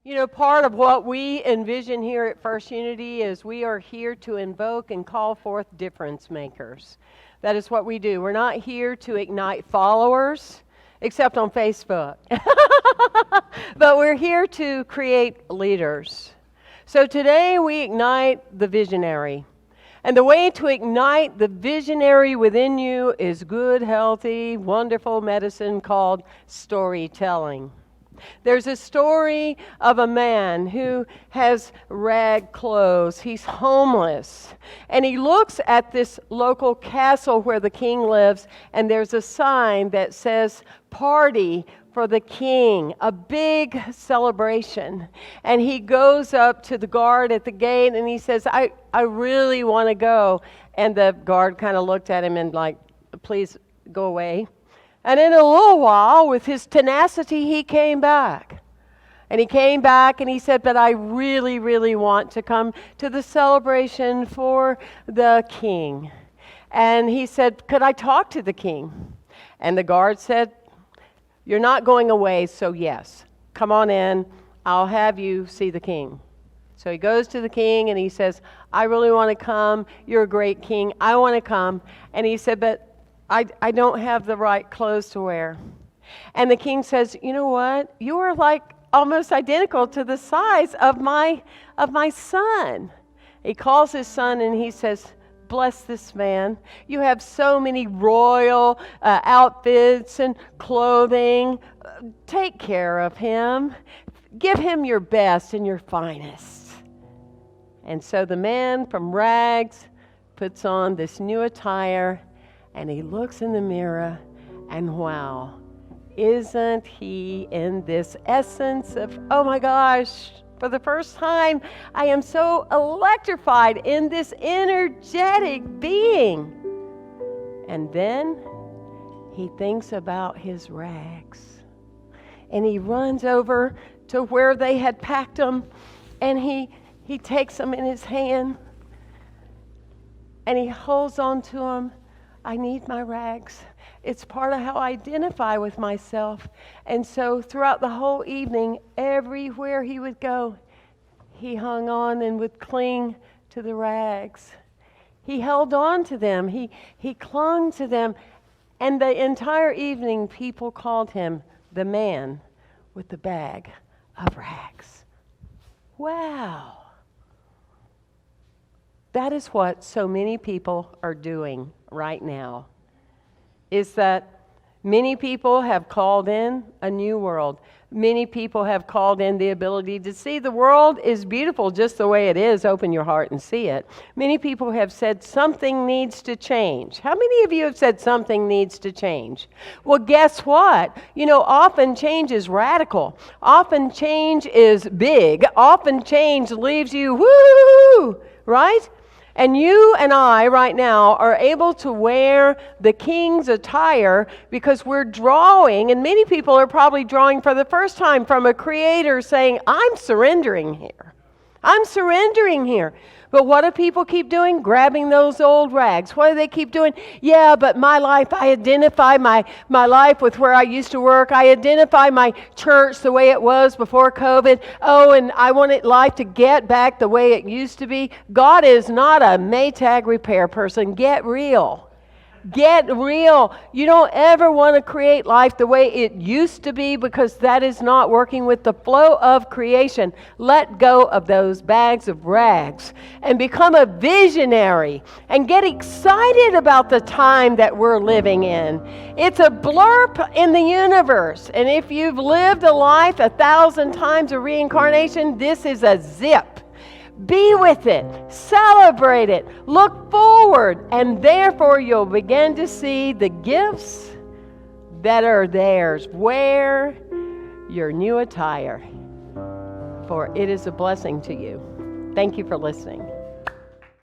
You know, part of what we envision here at First Unity is we are here to invoke and call forth difference makers. That is what we do. We're not here to ignite followers, except on Facebook. But we're here to create leaders. So today we ignite the visionary. And the way to ignite the visionary within you is good, healthy, wonderful medicine called storytelling. There's a story of a man who has rag clothes. He's homeless. And he looks at this local castle where the king lives, and there's a sign that says, "Party for the king," a big celebration. And he goes up to the guard at the gate and he says, I really want to go. And the guard kind of looked at him and like, "Please go away." And in a little while, with his tenacity, he came back. And he came back and he said, "But I really, really want to come to the celebration for the king." And he said, "Could I talk to the king?" And the guard said, "You're not going away, so yes. Come on in. I'll have you see the king." So he goes to the king and he says, "I really want to come. You're a great king. I want to come." And he said, "But I don't have the right clothes to wear." And the king says, "You know what? You are like almost identical to the size of my son." He calls his son and he says, "Bless this man. You have so many royal outfits and clothing. Take care of him. Give him your best and your finest." And so the man from rags puts on this new attire and he looks in the mirror and wow, isn't he in this essence of, oh my gosh, for the first time, I am so electrified in this energetic being. And then he thinks about his rags. And he runs over to where they had packed them. And he takes them in his hand. And he holds on to them. "I need my rags. It's part of how I identify with myself." And so throughout the whole evening, everywhere he would go, he hung on and would cling to the rags. He held on to them. He clung to them. And the entire evening, people called him the man with the bag of rags. Wow. That is what so many people are doing right now, is that many people have called in a new world. Many people have called in the ability to see the world is beautiful just the way it is. Open your heart and see it. Many people have said something needs to change. How many of you have said something needs to change? Well, guess what? You know, often change is radical. Often change is big. Often change leaves you, woo, right? And you and I right now are able to wear the king's attire because we're drawing, and many people are probably drawing for the first time from a creator saying, "I'm surrendering here. I'm surrendering here." But what do people keep doing? Grabbing those old rags. What do they keep doing? "Yeah, but my life, I identify my life with where I used to work. I identify my church the way it was before COVID. Oh, and I wanted life to get back the way it used to be." God is not a Maytag repair person. Get real. Get real. You don't ever want to create life the way it used to be because that is not working with the flow of creation. Let go of those bags of rags and become a visionary and get excited about the time that we're living in. It's a blurb in the universe. And if you've lived a life 1,000 times of reincarnation, this is a zip. Be with it, celebrate it, look forward, and therefore you'll begin to see the gifts that are theirs. Wear your new attire, for it is a blessing to you. Thank you for listening.